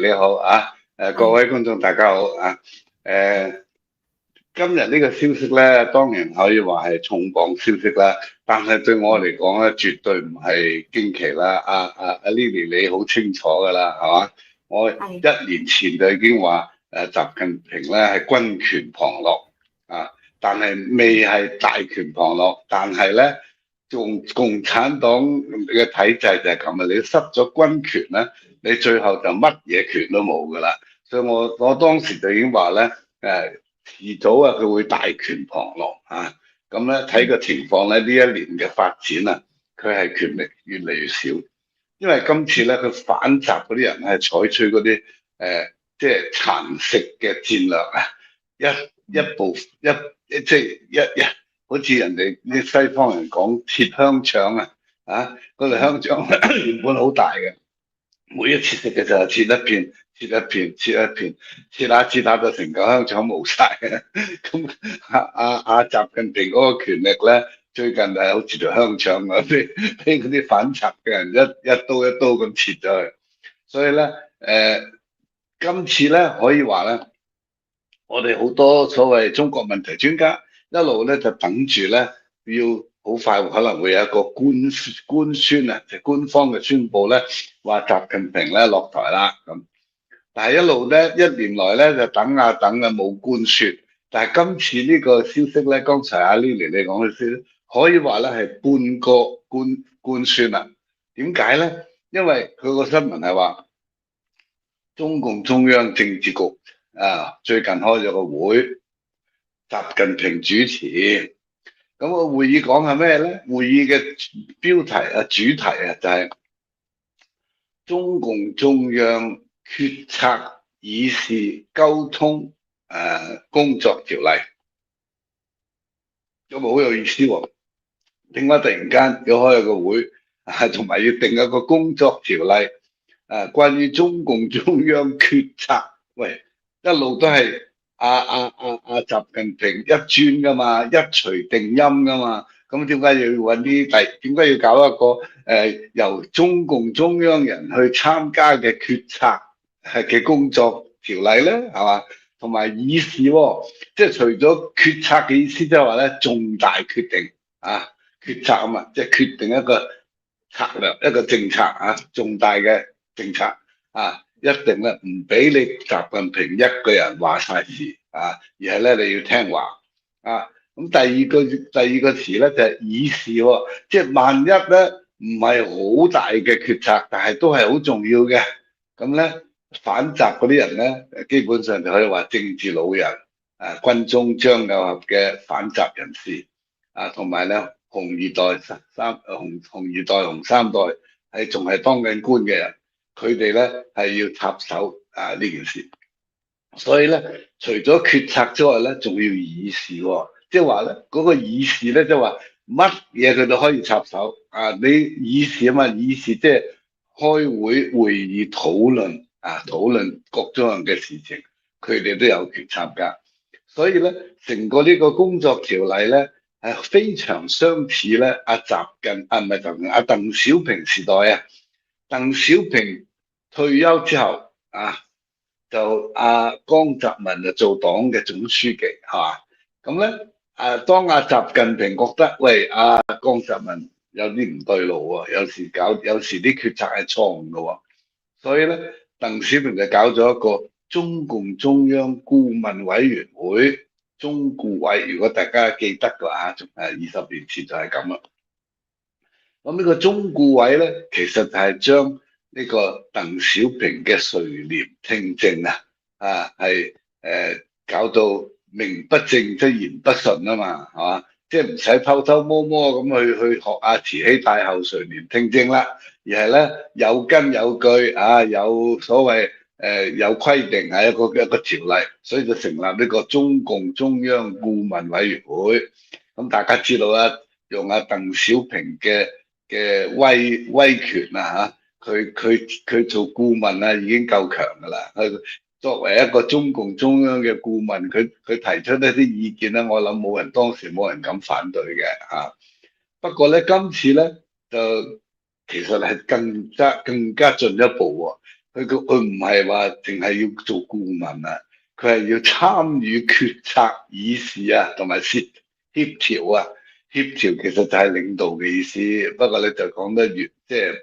你好啊，各係位觀眾大家好啊，誒、今日呢個消息咧，當然可以話係重磅消息啦，但係對我嚟講咧，絕對唔係驚奇啦。阿 Lily 你好清楚㗎啦，係嘛？我係1年前就已經話習近平咧係軍權旁落啊，但係未係大權旁落，但係咧，共產黨嘅體制就係咁啊，你失咗軍權咧。你最後就乜嘢權都冇噶啦，所以我當時就已經話咧，遲早啊佢會大權旁落啊，咁咧睇個情況咧，呢一年嘅發展啊，佢係權力越嚟越少，因為今次咧佢反習嗰啲人係採取嗰啲即係蠶食嘅戰略啊，即係好似人哋啲西方人講切香腸啊，嗰條香腸原本好大嘅。每一次食嘅時候切一片，切一片，切一片，切下就成嚿香腸冇晒嘅。咁習近平嗰個權力咧，最近係好似條香腸咁，俾嗰啲反賊嘅人一刀咁切咗去。所以咧，今次咧可以話咧，我哋好多所謂中國問題專家一路咧就等住咧，要好快可能會有一個官宣啊，就官方嘅宣佈咧，話習近平咧落台啦咁。但係一路咧一年來咧就等啊等啊冇官宣。但係今次呢個消息咧，剛才阿 Lily 你講嘅消息，可以話咧係半個官宣啊。點解咧？因為佢個新聞係話中共中央政治局最近開咗個會，習近平主持。咁個會議講係咩咧？會議嘅標題主題就係中共中央決策議事溝通工作條例。咁好有意思喎！點解突然間要開一個會同埋要定一個工作條例關於中共中央決策？喂，一路都係習近平一尊噶嘛，一錘定音噶嘛。咁點解要揾點解要搞一個由中共中央人去參加嘅決策嘅工作條例咧？係嘛？同埋議事喎，即係除咗決策嘅意思，即係話咧重大決定決策啊嘛，即係決定一個策略、一個政策重大嘅政策一定咧唔俾你習近平一個人話晒事而係咧你要聽話咁第二個詞咧就係議事喎，即係萬一咧唔係好大嘅決策，但係都係好重要嘅，咁咧反習嗰啲人咧，基本上就可以話政治老人軍中張有合嘅反習人士同埋咧紅二代紅三代仲係當緊官嘅人，佢哋咧係要插手呢件事。所以咧，除咗決策之外咧，仲要議事喎。即係話咧，嗰個議事咧，即係話乜嘢佢都可以插手你議事啊嘛，議事即係開會議討論討論各種樣嘅事情，佢哋都有權參加。所以咧，成個呢個工作條例咧係非常相似咧。阿習近唔係習近阿鄧小平時代鄧小平退休之後就江澤民就做黨嘅總書記係嘛？咁咧當習近平覺得喂江澤民有啲唔對路喎，有時啲決策係錯誤嘅喎，所以咧鄧小平就搞咗一個中共中央顧問委員會，中顧委，如果大家記得嘅話仲係20年前就係咁啦。咁呢個中顧委咧，其實就係將呢個鄧小平嘅垂簾聽政係搞到名不正則言不順啊嘛，係嘛？即係唔使偷偷摸摸咁去學阿慈禧太后垂簾聽政啦，而係咧有根有據有所謂有規定一個條例，所以就成立呢個中共中央顧問委員會。咁大家知道啦，用鄧小平嘅威權佢做顧問已經夠強噶啦。佢作為一個中共中央嘅顧問，佢提出一啲意見咧，我諗當時冇人敢反對嘅。不過咧今次咧就其實係更加進一步喎，佢唔係話淨係要做顧問啊，佢係要參與決策、議事啊，同埋協調啊。協調其實就係領導嘅意思，不過咧就講得越即係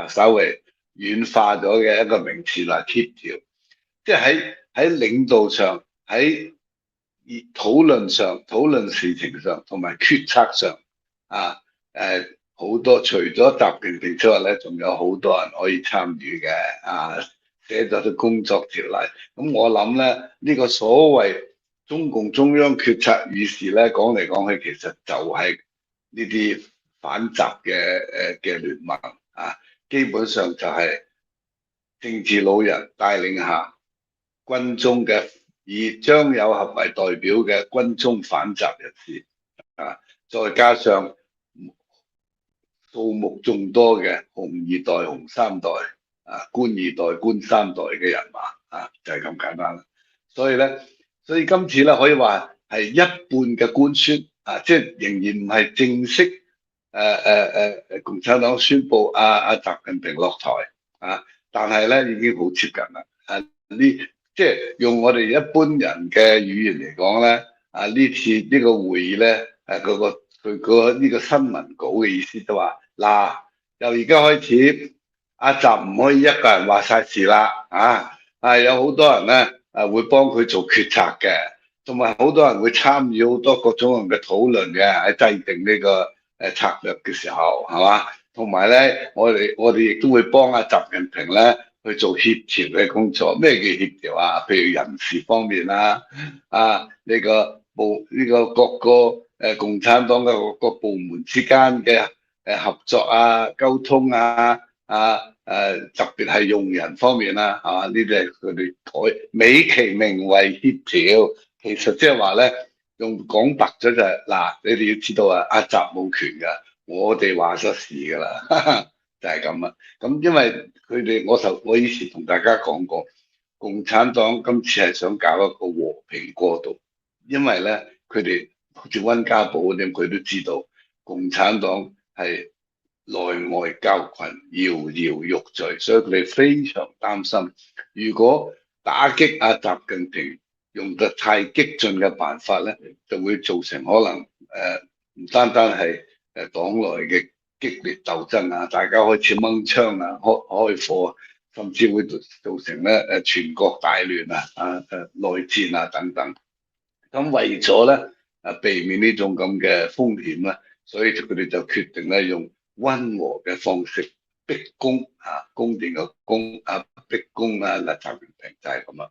稍微軟化咗嘅一個名詞啦，協調。即係喺領導上，喺討論上、討論事情上，同埋決策上啊，好多除咗習近平之外咧，仲有好多人可以參與嘅啊，寫咗啲工作條例。咁我諗咧，呢個所謂中共中央決策議事咧，講嚟講去，其實就係呢啲反習嘅聯盟啊，基本上就係政治老人帶領下。軍中嘅以張友合為代表嘅軍中反習人士啊，再加上數目眾多嘅紅二代、紅三代啊、官二代、官三代嘅人馬啊，就係咁簡單啦。所以咧，所以今次咧可以話係一半嘅官宣啊，即係仍然唔係正式共產黨宣布習近平落台啊，但係咧已經好接近啦。呢即係用我哋一般人嘅語言嚟講咧，呢次呢個會議咧，佢呢個新聞稿嘅意思就話，嗱，由而家開始，阿習唔可以一個人話晒事啦，有好多人咧會幫佢做決策嘅，同埋好多人會參與好多各種人嘅討論嘅，喺制定呢個策略嘅時候，係嘛？同埋咧，我哋亦都會幫阿習近平咧。去做協調嘅工作，咩叫協調啊？譬如人事方面啦，各個共產黨嘅各個部門之間嘅合作啊、溝通啊、特別係用人方面啦，係嘛？呢啲係佢哋美其名為協調，其實即係話咧，用講白咗就係嗱，你哋要知道啊，阿習冇權㗎，我哋話咗事㗎啦。就係咁啦，咁因為我以前同大家講過，共產黨今次係想搞一個和平過渡，因為咧佢哋好似溫家寶嗰啲，佢都知道共產黨係內外交困，搖搖欲墜，所以佢哋非常擔心，如果打擊阿習近平用得太激進嘅辦法咧，就會造成可能唔單單係黨內嘅激烈鬥爭啊，大家開始掹槍啊，開火啊，甚至會造成咧全國大亂啊，內戰啊等等。咁為咗咧避免呢種咁嘅風險咧，所以佢哋就決定咧用溫和嘅方式逼宮啊，宮殿嘅宮啊，逼宮啊，習近平就係咁啦。